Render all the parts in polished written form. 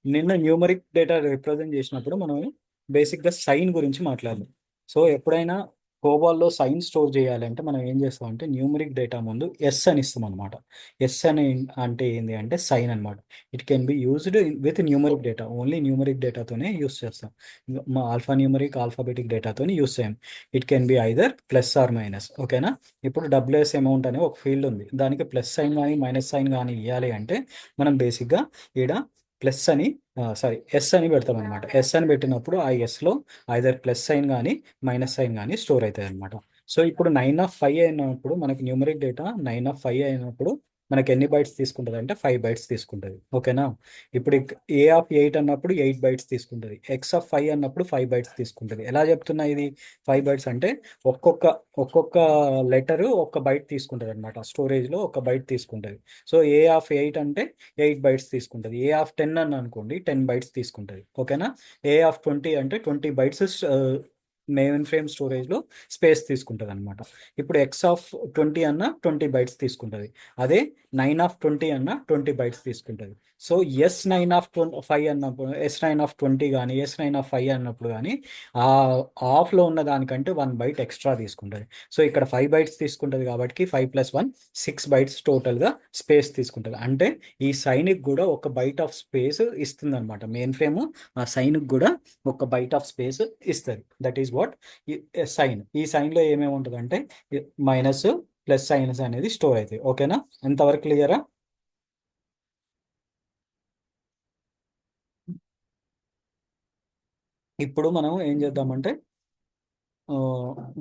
నిన్న numeric data represent చేసినప్పుడు మనం బేసిక్గా సైన్ గురించి మాట్లాడాలి. సో ఎప్పుడైనా కోబాల్లో సైన్ స్టోర్ చేయాలంటే మనం ఏం చేస్తాం అంటే న్యూమరిక్ డేటా ముందు ఎస్ అని ఇస్తాం అనమాట. ఎస్ అని అంటే ఏంటి అంటే సైన్ అనమాట. It can be used with numeric data, only numeric డేటాతోనే యూస్ చేస్తాం. మా ఆల్ఫా న్యూమరిక్ ఆల్ఫాబెటిక్ డేటాతోనే యూస్ చేయం. It can be either plus or minus. ఓకేనా. ఇప్పుడు డబ్ల్యూఎస్ అమౌంట్ అనే ఒక ఫీల్డ్ ఉంది, దానికి ప్లస్ సైన్ కానీ మైనస్ సైన్ కానీ ఇవ్వాలి అంటే మనం బేసిక్గా ఈడ ప్లస్ అని సారీ ఎస్ అని పెడతాం అనమాట. ఎస్ అని పెట్టినప్పుడు ఆ ఎస్లో ఐదర్ ప్లస్ సైన్ కానీ మైనస్ సైన్ కానీ స్టోర్ అవుతాయి అనమాట. సో ఇప్పుడు 9/5 అయినప్పుడు మనకి న్యూమరిక్ డేటా 9/5 అయినప్పుడు మనకి ఎన్ని బైట్స్ తీసుకుంటుంది అంటే 5 బైట్స్ తీసుకుంటుంది. ఓకేనా. ఇప్పుడు A/8 అన్నప్పుడు 8 బైట్స్ తీసుకుంటుంది. X/5 అన్నప్పుడు 5 బైట్స్ తీసుకుంటుంది. ఎలా చెప్తున్నా ఇది 5 బైట్స్ అంటే ఒక్కొక్క ఒక్కొక్క లెటరు ఒక్క బైట్ తీసుకుంటుంది అనమాట. స్టోరేజ్లో ఒక బైట్ తీసుకుంటుంది. సో A/8 అంటే 8 బైట్స్ తీసుకుంటుంది. A/10 అని అనుకోండి 10 బైట్స్ తీసుకుంటుంది. ఓకేనా. A/20 అంటే 20 బైట్స్ మెయిన్ ఫ్రేమ్ స్టోరేజ్లో స్పేస్ తీసుకుంటుంది అనమాట. ఇప్పుడు X/20 అన్న 20 బైట్స్ తీసుకుంటుంది. అదే 9/20 అన్న 20 బైట్స్ తీసుకుంటుంది. సో S9/5 అన్నప్పుడు S9/20 కానీ S9/5 అన్నప్పుడు కానీ ఆ ఆఫ్లో ఉన్న దానికంటే 1 బైట్ ఎక్స్ట్రా తీసుకుంటుంది. సో ఇక్కడ 5 బైట్స్ తీసుకుంటుంది కాబట్టి 5 + 1 6 బైట్స్ టోటల్గా స్పేస్ తీసుకుంటుంది. అంటే ఈ సైన్కి కూడా ఒక బైట్ ఆఫ్ స్పేస్ ఇస్తుంది అనమాట. మెయిన్ ఫ్రేమ్ ఆ సైన్కి కూడా ఒక బైట్ ఆఫ్ స్పేస్ ఇస్తుంది. That is what sign. ఈ సైన్లో ఏమేమి ఉంటుంది అంటే మైనస్ ప్లస్ సైన్స్ అనేది స్టోర్ అవుతాయి. ఓకేనా. ఎంతవరకు క్లియరా. ఇప్పుడు మనం ఏం చేద్దామంటే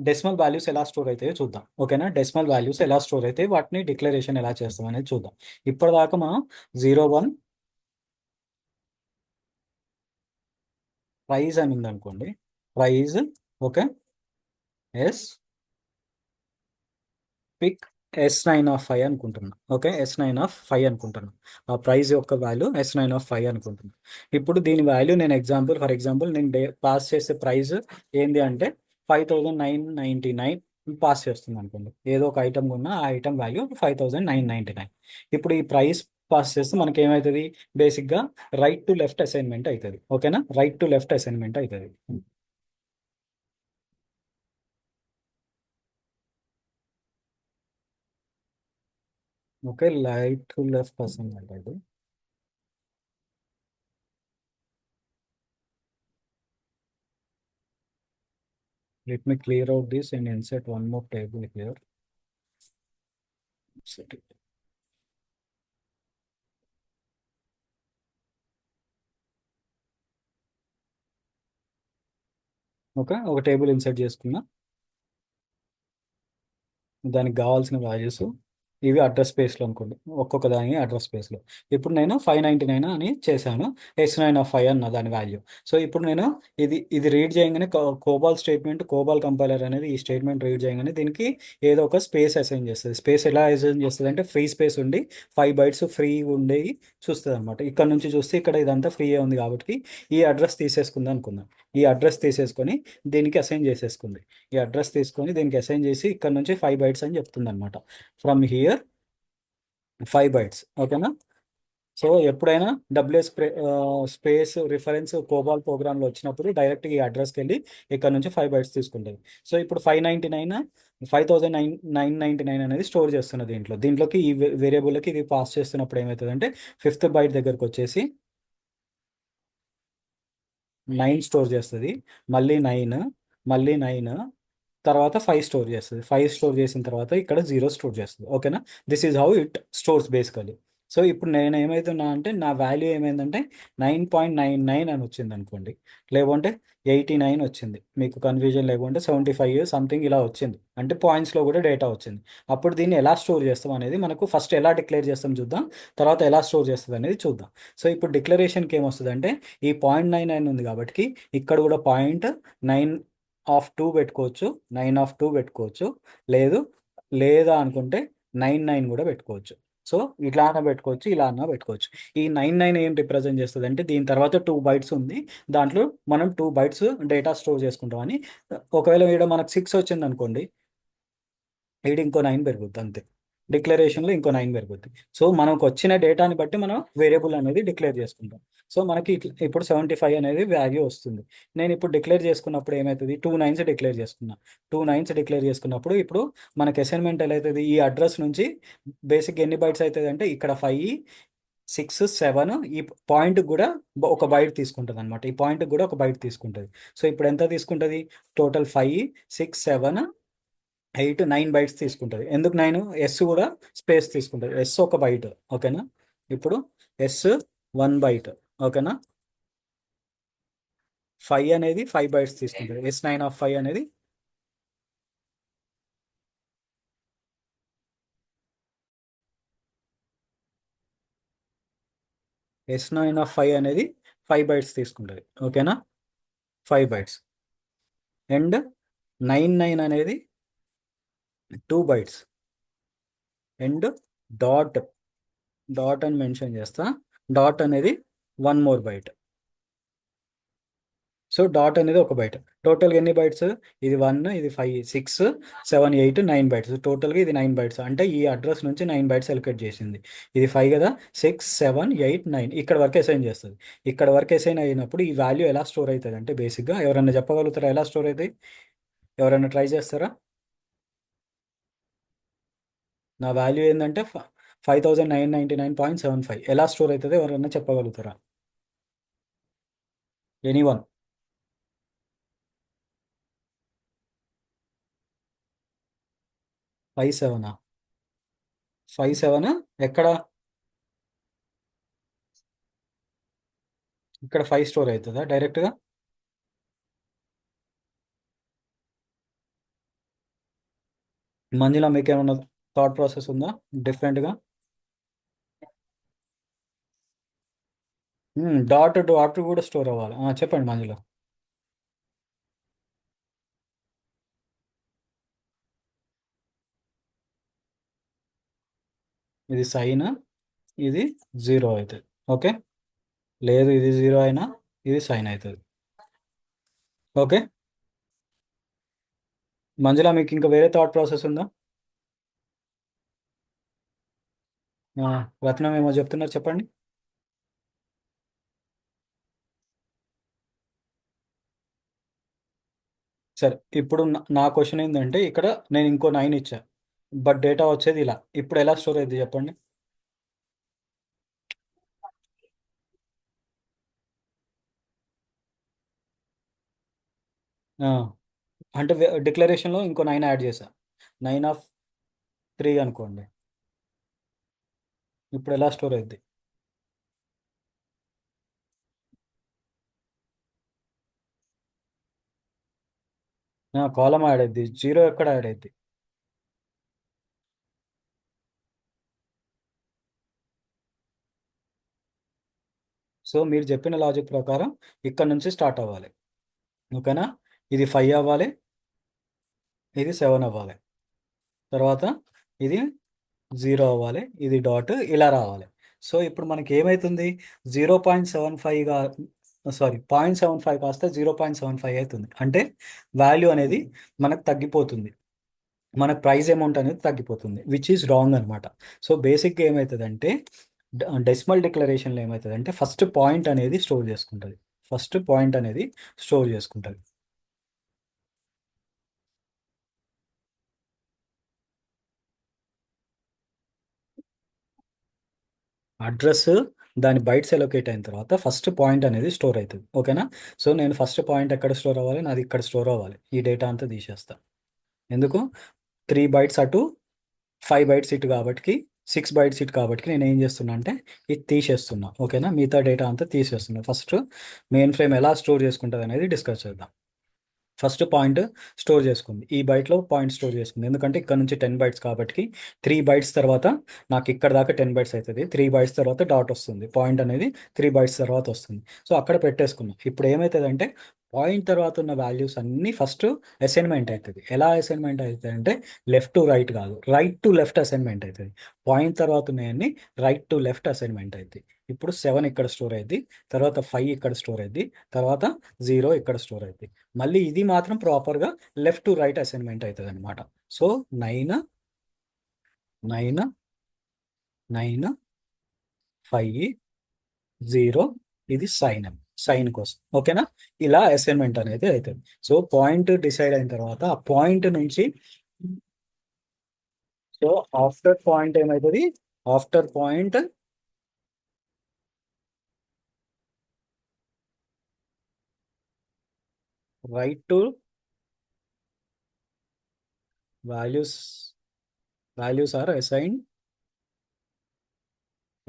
డెసిమల్ వాల్యూస్ ఎలా స్టోర్ అవుతాయో చూద్దాం. ఓకేనా. డెసిమల్ వాల్యూస్ ఎలా స్టోర్ అవుతాయి, వాటిని డిక్లరేషన్ ఎలా చేస్తాం అనేది చూద్దాం. ఇప్పటిదాకా మనం 0, 1 ప్రైజ్ అని ఉంది అనుకోండి. Praise. Okay. Yes pick S9/5 అనుకుంటున్నా. ఓకే. S9/5 అనుకుంటున్నా. ఆ ప్రైజ్ యొక్క వాల్యూ S9/5 అనుకుంటున్నా. ఇప్పుడు దీని వాల్యూ నేను ఫర్ ఎగ్జాంపుల్ నేను పాస్ చేసే ప్రైస్ ఏంది అంటే 5,999 పాస్ చేస్తుంది అనుకోండి. ఏదో ఒక ఐటమ్ ఉన్న ఆ ఐటమ్ వాల్యూ 5,999. ఇప్పుడు ఈ ప్రైస్ పాస్ చేస్తే మనకి ఏమవుతుంది, బేసిక్గా రైట్ టు లెఫ్ట్ అసైన్మెంట్ అవుతుంది. ఓకేనా. రైట్ టు లెఫ్ట్ అసైన్మెంట్ అవుతుంది. Okay. Right to left assignment అవుతుంది. Let me clear out this and insert one more table here. Set it. Okay. ఒక టేబుల్ ఇన్సర్ట్ చేసుకున్నా. దానికి కావాల్సిన వాల్యూస్ ఇవి అడ్రస్ స్పేస్లో అనుకోండి, ఒక్కొక్క దాని అడ్రస్ స్పేస్లో. ఇప్పుడు నేను 599 అని చేశాను. S9/5 అన్న దాని వాల్యూ. సో ఇప్పుడు నేను ఇది రీడ్ చేయగానే కోబాల్ స్టేట్మెంట్, కోబాల్ కంపైలర్ అనేది ఈ స్టేట్మెంట్ రీడ్ చేయగానే దీనికి ఏదో ఒక స్పేస్ అసైన్ చేస్తుంది. స్పేస్ ఎలా అసైన్ చేస్తుంది అంటే ఫ్రీ స్పేస్ ఉండి 5 బైట్స్ ఫ్రీ ఉండేవి చూస్తుంది అనమాట. ఇక్కడ నుంచి చూస్తే ఇక్కడ ఇదంతా ఫ్రీ ఉంది కాబట్టి ఈ అడ్రస్ తీసేసుకుంది అనుకుందాం. ఈ అడ్రస్ తీసేసుకొని దీనికి అసైన్ చేసేసుకుంది. ఈ అడ్రస్ తీసుకొని దీనికి అసైన్ చేసి ఇక్కడ నుంచి 5 బైట్స్ అని చెప్తుంది అనమాట. From here 5 bytes. ఓకేనా. సో ఎప్పుడైనా డబ్ల్యూఎస్ స్పేస్ రిఫరెన్స్ కోబాల్ ప్రోగ్రామ్లో వచ్చినప్పుడు డైరెక్ట్గా ఈ అడ్రస్కి వెళ్ళి ఇక్కడ నుంచి 5 బైట్స్ తీసుకుంటుంది. సో ఇప్పుడు 5,999 అనేది స్టోర్ చేస్తున్నది దీంట్లోకి ఈ వేరియబుల్కి ఇది పాస్ చేస్తున్నప్పుడు ఏమవుతుందంటే ఫిఫ్త్ బైట్ దగ్గరకు వచ్చేసి 9 స్టోర్ చేస్తుంది. మళ్ళీ 9, మళ్ళీ 9, తర్వాత 5 స్టోర్ చేస్తుంది. 5 స్టోర్ చేసిన తర్వాత ఇక్కడ 0 స్టోర్ చేస్తుంది. ఓకేనా. This is how it stores basically. So ఇప్పుడు నేను ఏమవుతున్నా అంటే నా వాల్యూ ఏమైందంటే 9.99 అని వచ్చింది అనుకోండి, లేకుంటే 89 వచ్చింది, మీకు కన్ఫ్యూజన్ లేకుంటే 75 సంథింగ్ ఇలా వచ్చింది అంటే పాయింట్స్లో కూడా డేటా వచ్చింది. అప్పుడు దీన్ని ఎలా స్టోర్ చేస్తాం అనేది మనకు ఫస్ట్ ఎలా డిక్లేర్ చేస్తాం చూద్దాం, తర్వాత ఎలా స్టోర్ చేస్తుంది అనేది చూద్దాం. సో ఇప్పుడు డిక్లరేషన్కి ఏమొస్తుంది అంటే ఈ 0.99 ఉంది కాబట్టి ఇక్కడ కూడా 0.9/2 పెట్టుకోవచ్చు, 9/2 పెట్టుకోవచ్చు, లేదు లేదా అనుకుంటే 99 కూడా పెట్టుకోవచ్చు. సో ఇట్లా అన్నా పెట్టుకోవచ్చు, ఇలా అన్నా పెట్టుకోవచ్చు. ఈ 99 ఏం రిప్రజెంట్ చేస్తుంది అంటే దీని తర్వాత 2 బైట్స్ ఉంది, దాంట్లో మనం 2 బైట్స్ డేటా స్టోర్ చేసుకుంటామని. ఒకవేళ ఈడ మనకు 6 వచ్చింది అనుకోండి, ఈడ ఇంకో 9 పెరుగుద్ది అంతే. డిక్లరేషన్లో ఇంకో 9 పెరుగుద్ది. సో మనకు వచ్చిన డేటాని బట్టి మనం వేరియబుల్ అనేది డిక్లేర్ చేసుకుంటాం. సో మనకి ఇప్పుడు 75 అనేది వాల్యూ వస్తుంది. నేను ఇప్పుడు డిక్లేర్ చేసుకున్నప్పుడు ఏమవుతుంది, 2 9s డిక్లేర్ చేసుకున్నా. 2 9s డిక్లేర్ చేసుకున్నప్పుడు ఇప్పుడు మనకి అసైన్మెంట్ ఎలా అవుతుంది, ఈ అడ్రస్ నుంచి బేసిక్ ఎన్ని బైట్స్ అవుతుంది అంటే ఇక్కడ 5 6 7 ఈ పాయింట్ కూడా ఒక బైట్ తీసుకుంటుంది అనమాట. ఈ పాయింట్ కూడా ఒక బైట్ తీసుకుంటుంది. సో ఇప్పుడు ఎంత తీసుకుంటుంది, టోటల్ 5 6 7 8 9 బైట్స్ తీసుకుంటుంది. ఎందుకు 9, ఎస్ కూడా స్పేస్ తీసుకుంటుంది. ఎస్ ఒక బైట్, ఓకేనా. ఇప్పుడు ఎస్ 1 బైట్, ఓకేనా. 5 అనేది 5 బైట్స్ తీసుకుంటుంది. S9 అనేది S9 అనేది 5 బైట్స్ తీసుకుంటుంది, ఓకేనా. 5 బైట్స్. అండ్ 9 అనేది 2 బైట్స్. అండ్ డాట్ డాట్ అని మెన్షన్ చేస్తా. డాట్ అనేది 1 మోర్ బైట్. సో డాట్ అనేది ఒక బైట్. టోటల్గా ఎన్ని బైట్స్, ఇది 1, ఇది 5 6 7 8 9 బైట్స్. టోటల్గా ఇది 9 బైట్స్. అంటే ఈ అడ్రస్ నుంచి 9 బైట్స్ ఎలికేట్ చేసింది. ఇది 5 కదా, 6 7 8 9 ఇక్కడ వరకు అసైన్ చేస్తుంది. ఇక్కడ వరకు అసైన్ అయినప్పుడు ఈ వాల్యూ ఎలా స్టోర్ అవుతుంది అంటే, బేసిక్గా ఎవరైనా చెప్పగలుగుతారా ఎలా స్టోర్ అవుతాయి? ఎవరైనా ట్రై చేస్తారా? నా వాల్యూ ఏంటంటే 5999.75 ఎలా స్టోర్ అవుతుంది ఎవరైనా చెప్పగలుగుతారా? ఎనీవన్? 57? 57 ఎక్కడ? ఇక్కడ 5 స్టోర్ అవుతుందా డైరెక్ట్గా? మంజుల మీకు ఏమన్నా థాట్ ప్రాసెస్ ఉందా డిఫరెంట్గా? డాట్ డాట్ కూడా స్టోర్ అవ్వాలి. చెప్పండి మంజుల. ఇది సైన్, ఇది 0 అవుతుంది, ఓకే. లేదు ఇది 0 అయినా ఇది సైన్ అవుతుంది, ఓకే. మంజుల మీకు ఇంకా వేరే థాట్ ప్రాసెస్ ఉందా? రత్నం ఏమో చెప్తున్నారు, చెప్పండి. సరే ఇప్పుడు నా క్వశ్చన్ ఏంటంటే, ఇక్కడ నేను ఇంకో 9 ఇచ్చా, బట్ డేటా వచ్చేది ఇలా. ఇప్పుడు ఎలా స్టోర్ అయింది చెప్పండి. ఆ, అంటే డిక్లరేషన్లో ఇంకో 9 యాడ్ చేశా. 9 అనుకోండి. ఇప్పుడు ఎలా స్టోర్ అయింది? కాలం యాడ్ అయింది, 0 ఎక్కడ యాడ్ అయింది? సో మీరు చెప్పిన లాజిక్ ప్రకారం ఇక్కడ నుంచి స్టార్ట్ అవ్వాలి, ఓకేనా. ఇది 5 అవ్వాలి, ఇది 7 అవ్వాలి, తర్వాత ఇది 0 అవ్వాలి, ఇది డాట్ ఇలా రావాలి. సో ఇప్పుడు మనకి ఏమవుతుంది, 0.75గా, సారీ 0.75 కాస్త 0.75 అవుతుంది. అంటే వాల్యూ అనేది మనకు తగ్గిపోతుంది, మన ప్రైస్ అమౌంట్ అనేది తగ్గిపోతుంది, విచ్ ఈస్ రాంగ్ అనమాట. సో బేసిక్గా ఏమవుతుందంటే, డెసిమల్ డిక్లరేషన్లో ఏమవుతుందంటే ఫస్ట్ పాయింట్ అనేది స్టోర్ చేసుకుంటుంది. ఫస్ట్ పాయింట్ అనేది స్టోర్ చేసుకుంటుంది. అడ్రస్ దాని బైట్స్ ఎలొకేట్ అయిన తర్వాత ఫస్ట్ పాయింట్ అనేది స్టోర్ అవుతుంది, ఓకేనా. సో నేను ఫస్ట్ పాయింట్ ఎక్కడ స్టోర్ అవ్వాలి, నాది ఇక్కడ స్టోర్ అవ్వాలి. ఈ డేటా అంతా తీసేస్తా. ఎందుకు, 3 బైట్స్ అటు 5 బైట్స్ ఇటు కాబట్టి, 6 బైట్స్ ఇటు కాబట్టి నేను ఏం చేస్తున్నా అంటే ఇది తీసేస్తున్నా, ఓకేనా. మిగతా డేటా అంతా తీసేస్తున్నా. ఫస్ట్ మెయిన్ ఫ్రేమ్ ఎలా స్టోర్ చేసుకుంటుంది అనేది డిస్కస్ చేద్దాం. ఫస్ట్ పాయింట్ స్టోర్ చేసుకుంది, ఈ బైట్లో పాయింట్ స్టోర్ చేసుకుంది. ఎందుకంటే ఇక్కడ నుంచి 10 బైట్స్ కాబట్టి 3 బైట్స్ తర్వాత నాకు ఇక్కడ దాకా 10 బైట్స్ అవుతుంది. 3 బైట్స్ తర్వాత డాట్ వస్తుంది, పాయింట్ అనేది 3 బైట్స్ తర్వాత వస్తుంది. సో అక్కడ పెట్టేసుకున్నాం. ఇప్పుడు ఏమవుతుందంటే పాయింట్ తర్వాత ఉన్న వాల్యూస్ అన్నీ ఫస్ట్ అసైన్మెంట్ అవుతుంది. ఎలా అసైన్మెంట్ అవుతుంది అంటే లెఫ్ట్ టు రైట్ కాదు, రైట్ టు లెఫ్ట్ అసైన్మెంట్ అవుతుంది. పాయింట్ తర్వాత ఉన్నాయన్నీ రైట్ టు లెఫ్ట్ అసైన్మెంట్ అవుతుంది. ఇప్పుడు 7 ఇక్కడ స్టోర్ అయింది, తర్వాత 5 ఇక్కడ స్టోర్ అయింది, తర్వాత 0 ఇక్కడ స్టోర్ అయింది. మళ్ళీ ఇది మాత్రం ప్రాపర్గా లెఫ్ట్ టు రైట్ అసైన్మెంట్ అవుతుంది అనమాట. సో 9 9 9 5 0. ఇది సైన్ కోసం. ఓకేనా? ఇలా అసైన్మెంట్ అనేది అవుతుంది. సో పాయింట్ డిసైడ్ అయిన తర్వాత ఆ పాయింట్ నుంచి, సో ఆఫ్టర్ పాయింట్ ఏమవుతుంది? After point right to values values are assign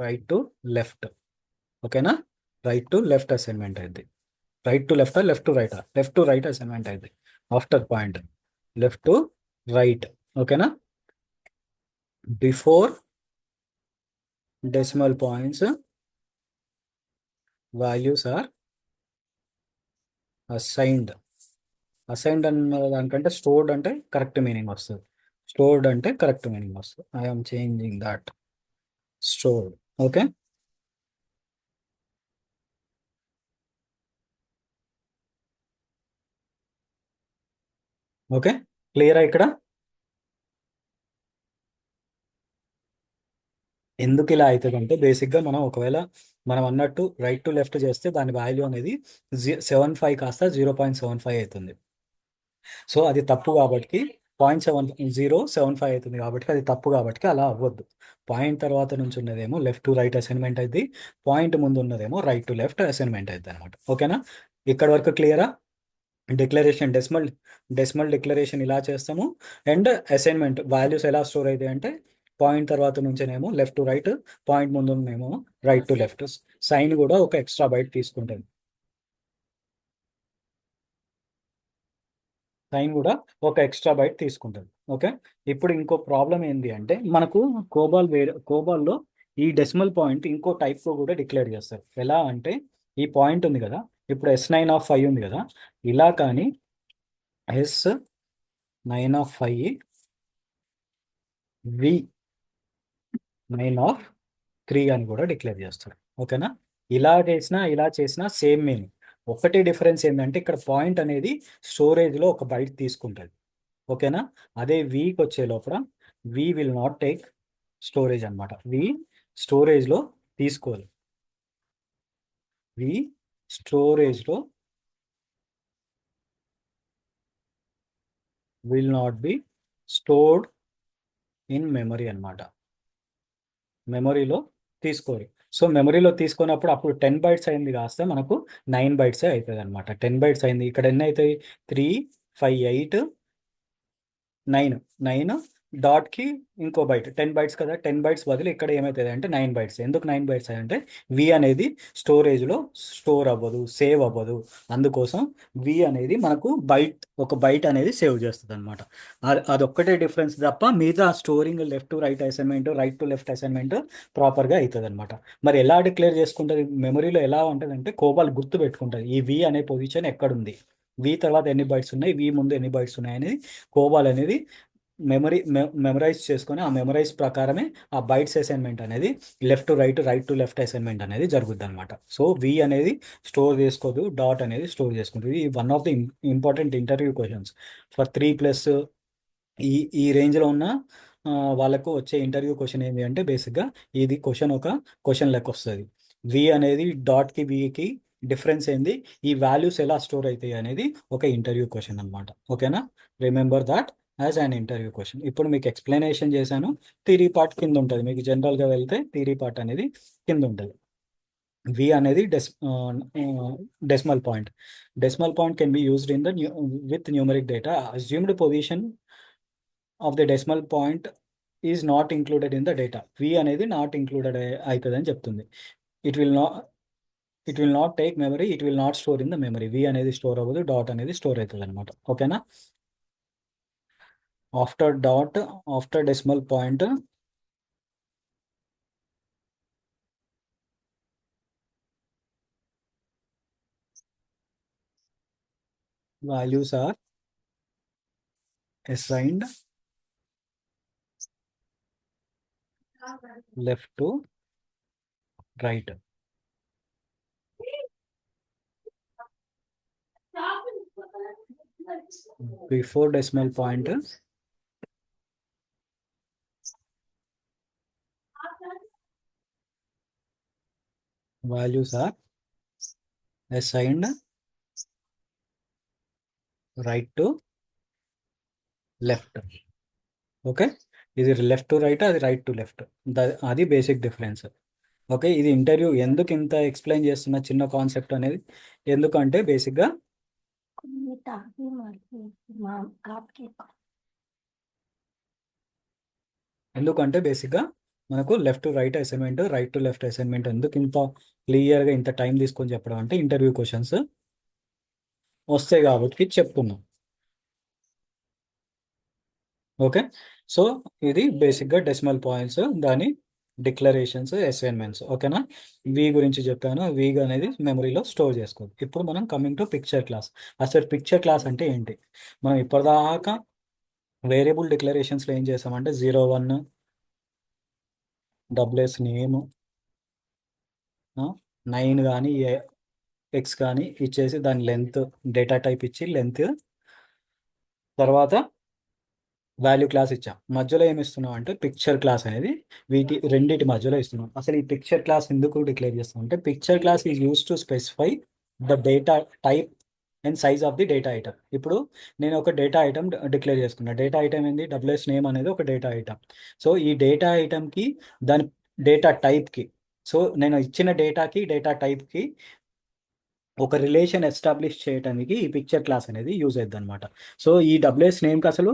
right to left. ఓకేనా? రైట్ టు లెఫ్ట్ అసైన్మెంట్ అయింది. Right to left, left to right assignment అయింది. After point left to right. ఓకేనా? Before decimal points values are assigned. Assigned అన్న దానికంటే stored అంటే correct meaning వస్తుంది. Stored అంటే correct meaning వస్తుంది. I'm changing that. Stored. Okay. Okay, క్లియరా ఇక్కడ? ఎందుకు ఇలా అవుతుంది అంటే బేసిక్గా మనం ఒకవేళ మనం అన్నట్టు రైట్ టు లెఫ్ట్ చేస్తే దాని వాల్యూ అనేది 75 కాస్త 0.75 అవుతుంది. సో అది తప్పు కాబట్టి 0.7075 అవుతుంది కాబట్టి అది తప్పు కాబట్టి అలా అవ్వద్దు. పాయింట్ తర్వాత నుంచి ఉన్నదేమో లెఫ్ట్ టు రైట్ అసైన్మెంట్ అయింది, పాయింట్ ముందు ఉన్నదేమో రైట్ టు లెఫ్ట్ అసైన్మెంట్ అవుతుంది అనమాట. ఓకేనా? ఇక్కడ వరకు క్లియరా? డిక్లరేషన్ డెసిమల్ డిక్లరేషన్ ఇలా చేస్తాము. అండ్ అసైన్మెంట్ వాల్యూస్ ఎలా స్టోర్ అవుతాయి అంటే పాయింట్ తర్వాత నుంచేనేమో లెఫ్ట్ టు రైట్, పాయింట్ ముందునేమో రైట్ టు లెఫ్ట్. సైన్ కూడా ఒక ఎక్స్ట్రా బైట్ తీసుకుంటుంది. సైన్ కూడా ఒక ఎక్స్ట్రా బైట్ తీసుకుంటుంది. ఓకే. ఇప్పుడు ఇంకో ప్రాబ్లం ఏంటి అంటే మనకు కోబాల్లో ఈ డెసిమల్ పాయింట్ ఇంకో టైప్లో కూడా డిక్లేర్ చేస్తారు. ఎలా అంటే ఈ పాయింట్ ఉంది కదా, ఇప్పుడు S9 ఉంది కదా, ఇలా కానీ S9 V9 అని కూడా డిక్లేర్ చేస్తారు. ఓకేనా? ఇలా చేసినా సేమ్ మీనింగ్. ఒకటి డిఫరెన్స్ ఏంటంటే ఇక్కడ పాయింట్ అనేది స్టోరేజ్లో ఒక బైట్ తీసుకుంటుంది. ఓకేనా? అదే వీక్ వచ్చే లోపల V will not take storage అనమాట. వి స్టోరేజ్లో తీసుకోవాలి. వి స్టోరేజ్లో will not be stored in memory అనమాట. మెమరీలో తీసుకోరు. సో మెమరీలో తీసుకున్నప్పుడు అప్పుడు 10 బైట్స్ అయింది కాస్తే మనకు 9 బైట్సే అవుతుంది అనమాట. 10 బైట్స్ అయింది. ఇక్కడ ఎన్ని అవుతాయి? 3 5 8 9 డాట్కి ఇంకో బైట్ 10 బైట్స్ కదా. 10 బైట్స్ బదులు ఇక్కడ ఏమవుతుంది అంటే 9 బైట్స్. ఎందుకు 9 బైట్స్ అంటే వి అనేది స్టోరేజ్లో స్టోర్ అవ్వదు, సేవ్ అవ్వదు. అందుకోసం వి అనేది మనకు ఒక బైట్ అనేది సేవ్ చేస్తుంది అనమాట. అదొక్కటే డిఫరెన్స్ తప్ప మిగతా storing left to right assignment, right to left assignment ప్రాపర్గా అవుతుంది అనమాట. మరి ఎలా డిక్లేర్ చేసుకుంటుంది? మెమరీలో ఎలా ఉంటుంది అంటే కోబాల్ గుర్తు పెట్టుకుంటుంది ఈ వి అనే పొజిషన్ ఎక్కడుంది, వి తర్వాత ఎన్ని బైట్స్ ఉన్నాయి, వి ముందు ఎన్ని బైట్స్ ఉన్నాయి అనేది కోబాల్ అనేది మెమరైజ్ చేసుకొని ఆ మెమరైజ్ ప్రకారమే ఆ బైట్స్ అసైన్మెంట్ అనేది left to right, right to left assignment అనేది జరుగుద్ది అనమాట. సో వి అనేది స్టోర్ చేసుకోదు, డాట్ అనేది స్టోర్ చేసుకుంటుంది. ఇది one of the important interview questions for 3+ ఈ ఈ రేంజ్లో ఉన్న వాళ్ళకు వచ్చే ఇంటర్వ్యూ క్వశ్చన్ ఏంటి అంటే బేసిక్గా ఇది ఒక క్వశ్చన్ లెక్క వస్తుంది. వి అనేది డాట్కి వికి డిఫరెన్స్ ఏంది, ఈ వాల్యూస్ ఎలా స్టోర్ అవుతాయి అనేది ఒక ఇంటర్వ్యూ క్వశ్చన్ అనమాట. ఓకేనా? Remember that as an interview question. ఇప్పుడు మీకు ఎక్స్ప్లెనేషన్ చేశాను. థియరీ పార్ట్ కింద ఉంటుంది. మీకు జనరల్గా వెళ్తే థియరీ పార్ట్ అనేది కింద ఉంటుంది. వి అనేది decimal point. Decimal point can be used in with numeric data. Assumed position of the decimal point is not included in the data. V అనేది నాట్ ఇంక్లూడెడ్ అవుతుంది అని చెప్తుంది. It will not take memory, it will not store in the memory. V అనేది store అవ్వదు, dot అనేది store అవుతుంది అనమాట. ఓకేనా? After decimal point values are assigned left to right. Before decimal point values are assigned right to left. Okay, ఇది left to right, అది right to left. అది basic difference. Okay, ఇది interview ఎందుకు ఇంత ఎక్స్ప్లెయిన్ చేస్తున్న చిన్న కాన్సెప్ట్ అనేది, ఎందుకంటే బేసిక్గా మనకు left to right assignment, right to left assignment ఎందుకు ఇంత క్లియర్గా ఇంత టైం తీసుకొని చెప్పడం అంటే ఇంటర్వ్యూ క్వశ్చన్స్ వస్తాయి కాబట్టి చెప్తున్నాం. ఓకే, సో ఇది బేసిక్గా డెసిమల్ పాయింట్స్, దాని డిక్లరేషన్స్, అసైన్మెంట్స్. ఓకేనా, వి గురించి చెప్పాను. వి అనేది మెమరీలో స్టోర్ చేసుకోవాలి. ఇప్పుడు మనం కమింగ్ టు పిక్చర్ క్లాస్. అసలు పిక్చర్ క్లాస్ అంటే ఏంటి? మనం ఇప్పటిదాకా వేరియబుల్ డిక్లరేషన్స్లో ఏం చేసామంటే 01 డబ్ల్యూఎస్ నేమ్ 9 కానీ ఎక్స్ కానీ ఇచ్చేసి దాని లెంత్ డేటా టైప్ ఇచ్చి లెంత్, తర్వాత వాల్యూ క్లాస్ ఇచ్చాం. మధ్యలో ఏమి ఇస్తున్నాం అంటే పిక్చర్ క్లాస్ అనేది రెండింటి మధ్యలో ఇస్తున్నాం. అసలు ఈ పిక్చర్ క్లాస్ ఎందుకు డిక్లేర్ చేస్తాం అంటే picture class is use to specify the data type and size of the data item. ఇప్పుడు నేను ఒక డేటా ఐటమ్ డిక్లేర్ చేసుకున్నా. డేటా ఐటమ్ ఏంది? డబ్ల్యూఎస్ నేమ్ అనేది ఒక డేటా ఐటమ్. సో ఈ డేటా ఐటమ్కి దాని డేటా టైప్కి, సో నేను ఇచ్చిన డేటాకి డేటా టైప్కి ఒక రిలేషన్ ఎస్టాబ్లిష్ చేయడానికి ఈ పిక్చర్ క్లాస్ అనేది యూజ్ అవుతుంది అనమాట. సో ఈ డబ్ల్యూఎస్ నేమ్కి అసలు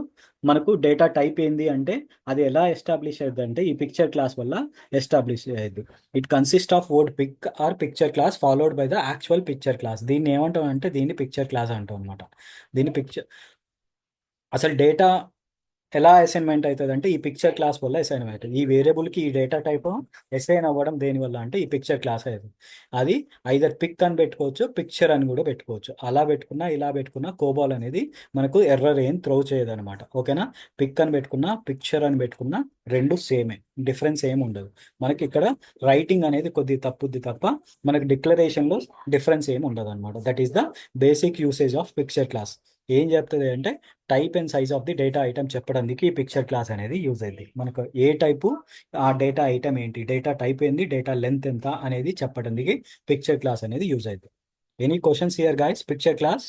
మనకు డేటా టైప్ ఏంది అంటే అది ఎలా ఎస్టాబ్లిష్ అవుతుంది అంటే ఈ పిక్చర్ క్లాస్ వల్ల ఎస్టాబ్లిష్ అయ్యింది. It consist of word PIC or picture clause followed by the actual picture clause. దీన్ని ఏమంటాం అంటే దీన్ని పిక్చర్ క్లాస్ అంటాం అనమాట. దీన్ని పిక్చర్ అసలు డేటా ఎలా అసైన్మెంట్ అవుతుంది అంటే ఈ పిక్చర్ క్లాస్ వల్ల అసైన్ అవుతుంది. ఈ వేరియబుల్కి ఈ డేటా టైప్ అసైన్ అవ్వడం దేనివల్ల అంటే ఈ పిక్చర్ క్లాస్ అవుతుంది. అది ఐదర్ పిక్ అని పెట్టుకోవచ్చు, పిక్చర్ అని కూడా పెట్టుకోవచ్చు. అలా పెట్టుకున్నా ఇలా పెట్టుకున్నా కోబాల్ అనేది మనకు ఎర్రర్ ఏం త్రో చేయదనమాట. ఓకేనా, పిక్ అని పెట్టుకున్నా పిక్చర్ అని పెట్టుకున్నా రెండు సేమే, డిఫరెన్స్ ఏమి ఉండదు. మనకి ఇక్కడ రైటింగ్ అనేది కొద్ది తప్పుద్ది తప్ప మనకి డిక్లరేషన్లో డిఫరెన్స్ ఏమి ఉండదు అనమాట. That is the basic usage of picture class. ఏం చెప్తుంది అంటే type and size of the data item చెప్పడానికి ఈ పిక్చర్ క్లాస్ అనేది యూజ్ అయింది. మనకు ఏ టైపు ఆ డేటా ఐటమ్ ఏంటి, డేటా టైప్ ఏంది, డేటా లెంత్ ఎంత అనేది చెప్పడానికి పిక్చర్ క్లాస్ అనేది యూజ్ అయింది. Any questions here guys? Picture class